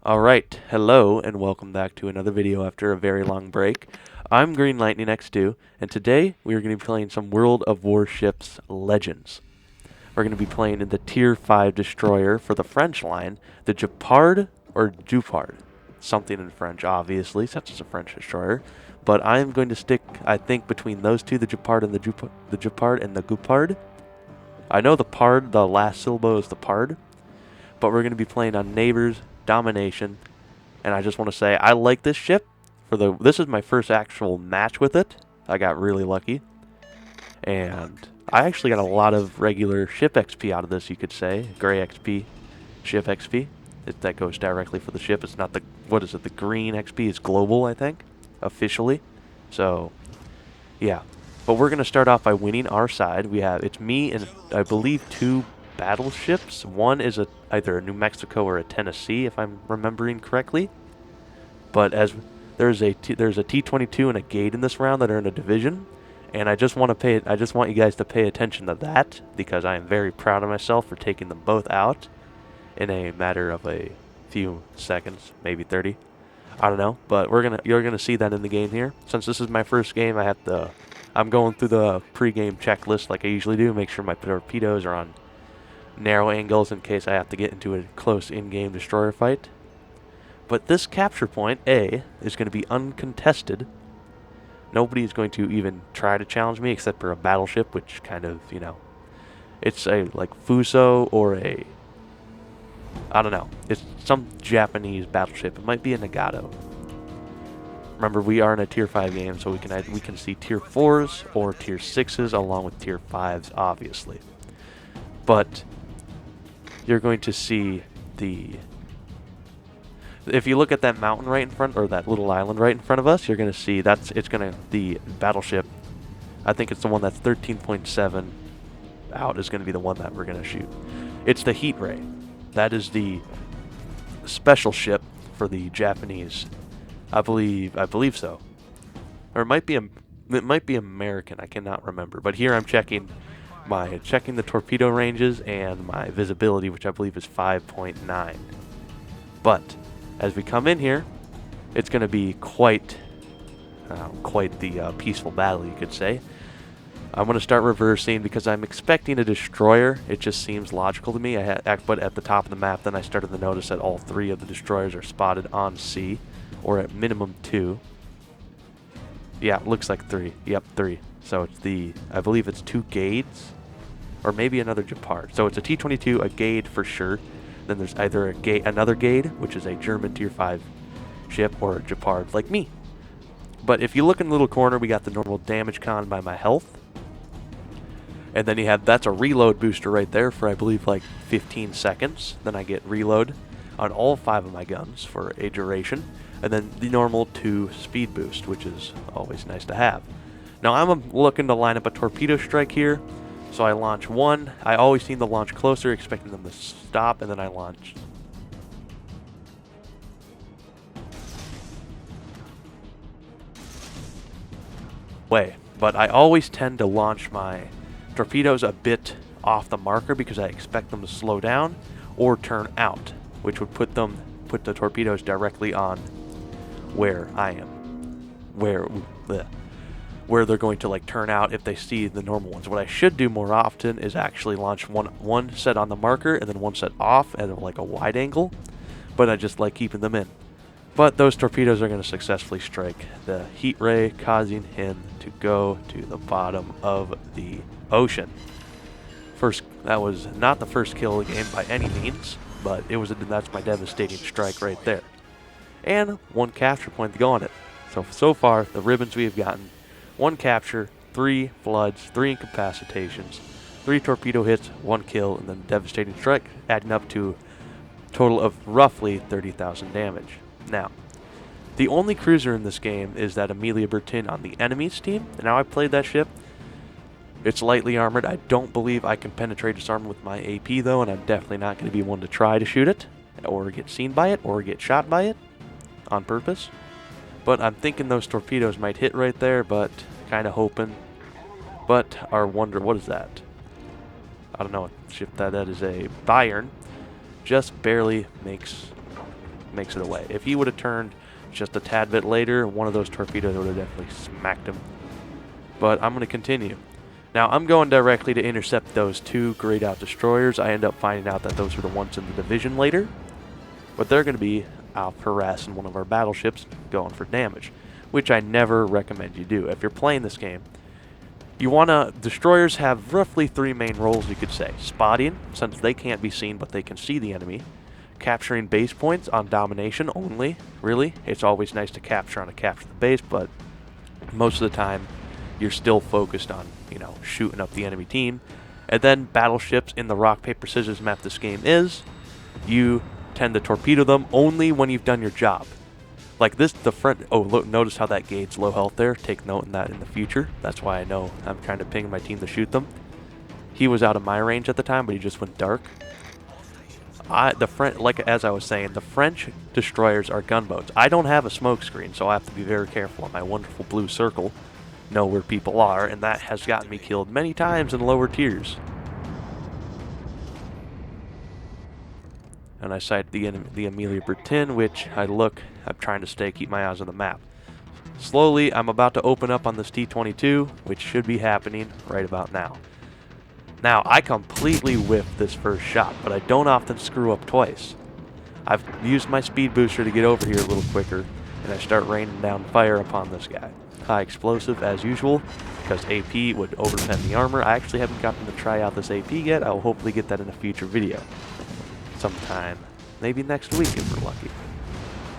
Alright, hello and welcome back to another video after a very long break. I'm Green Lightning X2, and today we are going to be playing some World of Warships Legends. We're going to be playing in the Tier 5 destroyer for the French line, the Guepard or Guepard. Something in French, obviously, since it's a French destroyer. But I'm going to stick, I think, between those two, the Guepard and the Guepard and the Guepard. I know the Pard, the last syllable is the Pard, but we're going to be playing on Neighbors, Domination, and I just want to say I like this ship. This is my first actual match with it. I got really lucky, and I actually got a lot of regular ship XP out of this. You could say gray XP, ship XP. That goes directly for the ship. It's not the the green XP is global, I think, officially. So yeah, but we're gonna start off by winning our side. It's me and I believe two battleships. One is either a New Mexico or a Tennessee, if I'm remembering correctly. But as there's a T-22 and a Gate in this round that are in a division, and I just want you guys to pay attention to that because I am very proud of myself for taking them both out in a matter of a few seconds, maybe 30. I don't know, but you're gonna see that in the game here. Since this is my first game, I'm going through the pre-game checklist like I usually do, make sure my torpedoes are on narrow angles in case I have to get into a close in-game destroyer fight. But this capture point, A, is going to be uncontested. Nobody is going to even try to challenge me except for a battleship, which kind of, it's a like Fuso or I don't know. It's some Japanese battleship. It might be a Nagato. Remember, we are in a Tier 5 game, so we can see Tier 4s or Tier 6s along with Tier 5s, obviously. But you're going to see if you look at that mountain right in front, or that little island right in front of us, you're going to see the battleship. I think it's the one that's 13.7 out is going to be the one that we're going to shoot. It's the Heat Ray. That is the special ship for the Japanese. I believe so. Or it might be American. I cannot remember. But here I'm checking the torpedo ranges and my visibility, which I believe is 5.9. But as we come in here, it's going to be quite the peaceful battle, you could say. I'm going to start reversing because I'm expecting a destroyer. It just seems logical to me. But at the top of the map, then I started to notice that all three of the destroyers are spotted on sea, or at minimum two. Yeah, it looks like three. Yep, three. So it's I believe it's two Gades, or maybe another Guepard. So it's a T-22, a Gade for sure. Then there's either another Gade, which is a German Tier 5 ship, or a Guepard like me. But if you look in the little corner, we got the normal damage con by my health. And then that's a reload booster right there for I believe like 15 seconds. Then I get reload on all 5 of my guns for a duration. And then the normal 2 speed boost, which is always nice to have. Now I'm looking to line up a torpedo strike here. So I launch one. I always seem to launch closer, expecting them to stop, and then I launch. But I always tend to launch my torpedoes a bit off the marker because I expect them to slow down or turn out, which would put the torpedoes directly on where I am, where they're going to like turn out if they see the normal ones. What I should do more often is actually launch one set on the marker and then one set off at like a wide angle, but I just like keeping them in. But those torpedoes are going to successfully strike the Heat Ray, causing him to go to the bottom of the ocean. That was not the first kill of the game by any means, but that's my devastating strike right there. And one capture point to go on it. So far, the ribbons we have gotten: 1 capture, 3 floods, 3 incapacitations, 3 torpedo hits, 1 kill, and then devastating strike, adding up to a total of roughly 30,000 damage. Now, the only cruiser in this game is that Amelia Bertin on the enemy's team. And now I played that ship. It's lightly armored. I don't believe I can penetrate its armor with my AP though, and I'm definitely not going to be one to try to shoot it, or get seen by it, or get shot by it on purpose. But I'm thinking those torpedoes might hit right there, but kind of hoping. But our wonder, what is that? I don't know what ship that is. A Bayern. Just barely makes makes it away. If he would have turned just a tad bit later, one of those torpedoes would have definitely smacked him. But I'm going to continue. Now, I'm going directly to intercept those 2 grayed out destroyers. I end up finding out that those are the ones in the division later. But they're going to be out harassing one of our battleships going for damage, which I never recommend you do. If you're playing this game, you want to... Destroyers have roughly 3 main roles, you could say. Spotting, since they can't be seen but they can see the enemy. Capturing base points on domination only, really. It's always nice to capture the base, but most of the time you're still focused on, you know, shooting up the enemy team. And then battleships in the rock, paper, scissors map this game is, you tend to torpedo them only when you've done your job. Like this, the front, oh look, notice how that gate's low health there. Take note in that in the future. That's why I know I'm trying to ping my team to shoot them. He was out of my range at the time, but he just went dark. Like as I was saying, the French destroyers are gunboats. I don't have a smoke screen, so I have to be very careful on my wonderful blue circle. Know where people are, and that has gotten me killed many times in lower tiers. And I sight the Amelia Bertin, which I'm trying to keep my eyes on the map. Slowly, I'm about to open up on this T-22, which should be happening right about now. Now, I completely whiffed this first shot, but I don't often screw up twice. I've used my speed booster to get over here a little quicker, and I start raining down fire upon this guy. High explosive, as usual, because AP would overpen the armor. I actually haven't gotten to try out this AP yet. I'll hopefully get that in a future video. Sometime, maybe next week if we're lucky.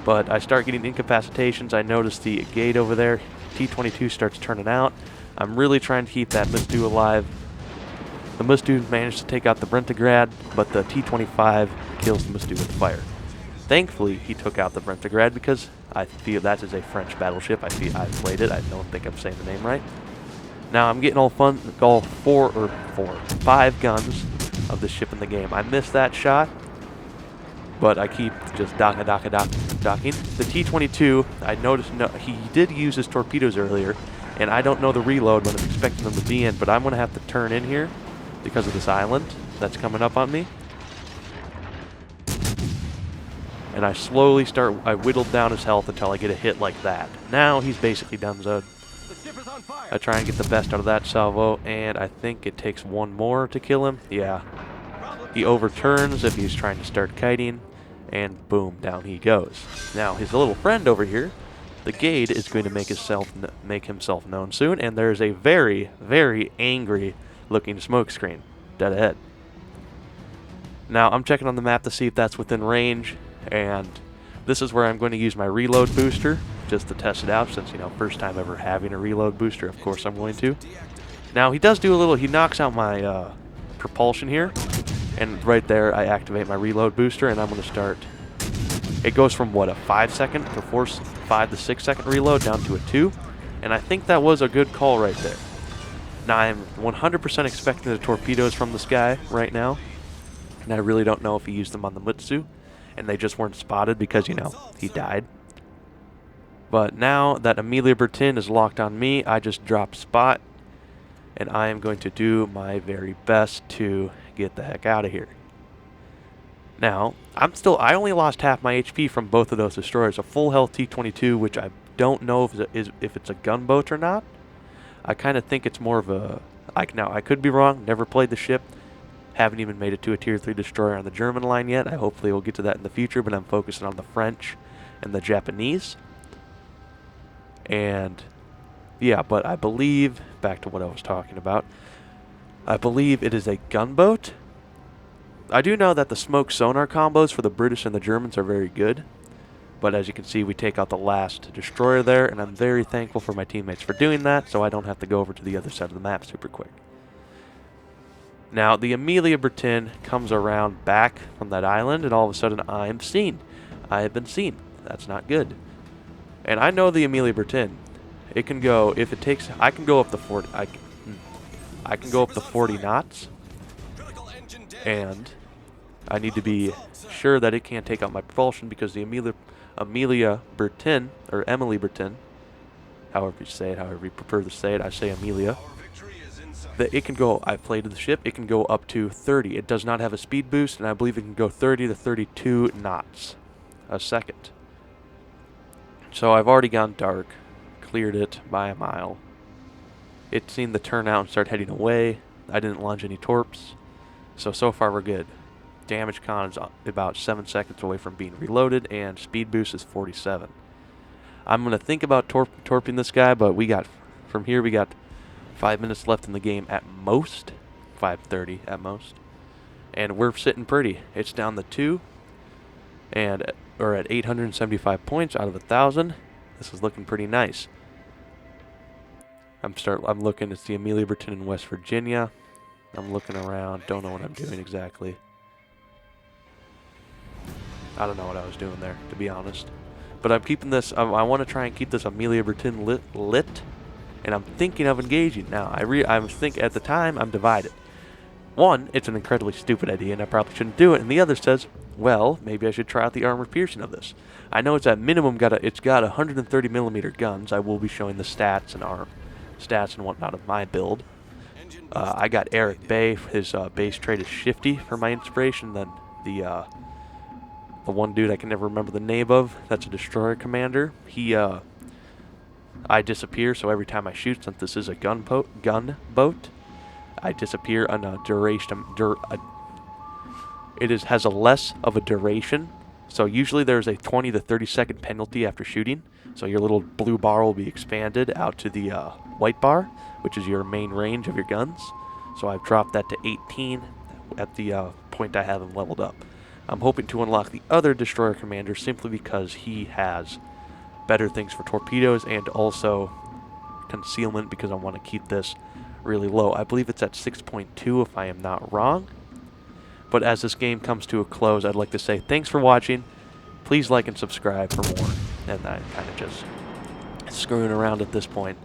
But I start getting incapacitations. I notice the gate over there. T-22 starts turning out. I'm really trying to keep that Misdu alive. The Misdu managed to take out the Brentigrad, but the T-25 kills the Misdu with fire. Thankfully, he took out the Brentigrad because I feel that is a French battleship. I played it. I don't think I'm saying the name right. Now I'm getting all 5 guns of the ship in the game. I missed that shot, but I keep just docking. The T-22, I noticed he did use his torpedoes earlier, and I don't know the reload when I'm expecting them to be in, but I'm going to have to turn in here because of this island that's coming up on me. And I slowly I whittled down his health until I get a hit like that. Now he's basically donezoed. I try and get the best out of that salvo, and I think it takes 1 more to kill him. Yeah. He overturns if he's trying to start kiting, and boom, down he goes. Now, his little friend over here, the Gade, is going to make himself known soon, and there's a very, very angry-looking smoke screen dead ahead. Now, I'm checking on the map to see if that's within range, and this is where I'm going to use my reload booster just to test it out, since, you know, first time ever having a reload booster, of course I'm going to. Now, he does do a little, he knocks out my propulsion here, and right there I activate my reload booster, and I'm going to start. It goes from, what, a 5 to 6 second reload down to a 2, and I think that was a good call right there. Now, I'm 100% expecting the torpedoes from this guy right now, and I really don't know if he used them on the Mutsu, and they just weren't spotted because, you know, he died. But now that Amelia Bertin is locked on me, I just dropped spot, and I am going to do my very best to get the heck out of here. Now, I only lost half my HP from both of those destroyers. A full health T-22, which I don't know if it's a gunboat or not. I kind of think it's more of a... Now, I could be wrong. Never played the ship. Haven't even made it to a Tier 3 destroyer on the German line yet. I hopefully will get to that in the future, but I'm focusing on the French and the Japanese. And, yeah, but I believe, back to what I was talking about, I believe it is a gunboat. I do know that the smoke sonar combos for the British and the Germans are very good. But as you can see, we take out the last destroyer there, and I'm very thankful for my teammates for doing that, so I don't have to go over to the other side of the map super quick. Now, the Amelia Bertin comes around back from that island, and all of a sudden I'm seen. I have been seen. That's not good. And I know the Amelia Bertin. It can go, if it takes, I can go up to 40, I can go up to 40 knots, and I need to be sure that it can't take out my propulsion, because the Amelia Bertin, or Emily Bertin, however you say it, however you prefer to say it, I say Amelia, that it can go, I've played the ship, it can go up to 30. It does not have a speed boost, and I believe it can go 30 to 32 knots. a second. So I've already gone dark, cleared it by a mile. It's seen the turnout and start heading away. I didn't launch any torps, so far we're good. Damage con is about 7 seconds away from being reloaded, and speed boost is 47. I'm going to think about torping this guy, but from here we got 5 minutes left in the game at most, 5:30 at most, and we're sitting pretty. It's down to 2, and we're at 875 points out of 1,000. This is looking pretty nice. I'm looking. It's the Amelia Burton in West Virginia. I'm looking around. Don't know what I'm doing exactly. I don't know what I was doing there, to be honest. But I'm keeping this. I want to try and keep this Amelia Burton lit, and I'm thinking of engaging now. I think at the time I'm divided. One, it's an incredibly stupid idea, and I probably shouldn't do it. And the other says, well, maybe I should try out the armor piercing of this. I know it's at minimum it's got 130 millimeter guns. I will be showing the stats and whatnot of my build. I got Eric Bay. His base trait is Shifty for my inspiration. Then the one dude I can never remember the name of, that's a destroyer commander. I disappear, so every time I shoot, since this is a gun boat, I disappear on a duration. Has a less of a duration. So usually there's a 20 to 30 second penalty after shooting. So your little blue bar will be expanded out to the white bar, which is your main range of your guns. So I've dropped that to 18 at the point I have him leveled up. I'm hoping to unlock the other destroyer commander simply because he has better things for torpedoes and also concealment, because I want to keep this really low. I believe it's at 6.2 if I am not wrong. But as this game comes to a close, I'd like to say thanks for watching. Please like and subscribe for more. And I'm kind of just screwing around at this point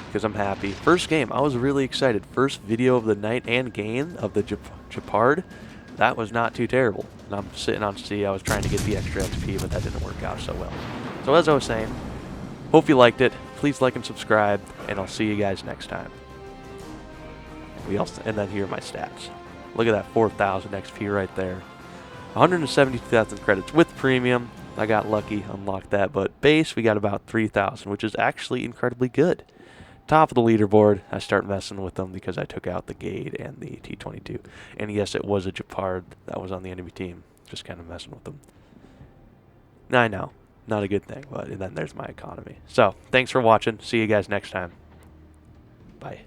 because I'm happy. First game, I was really excited. First video of the night and game of the Guepard. That was not too terrible. And I'm sitting on C. I was trying to get the extra XP, but that didn't work out so well. So as I was saying, hope you liked it. Please like and subscribe, and I'll see you guys next time. And then here are my stats. Look at that 4,000 XP right there. 172,000 credits with premium. I got lucky, unlocked that, but base we got about 3,000, which is actually incredibly good. Top of the leaderboard, I start messing with them because I took out the Gade and the T-22. And yes, it was a Guepard that was on the enemy team. Just kind of messing with them. I know, not a good thing, but then there's my economy. So, thanks for watching. See you guys next time. Bye.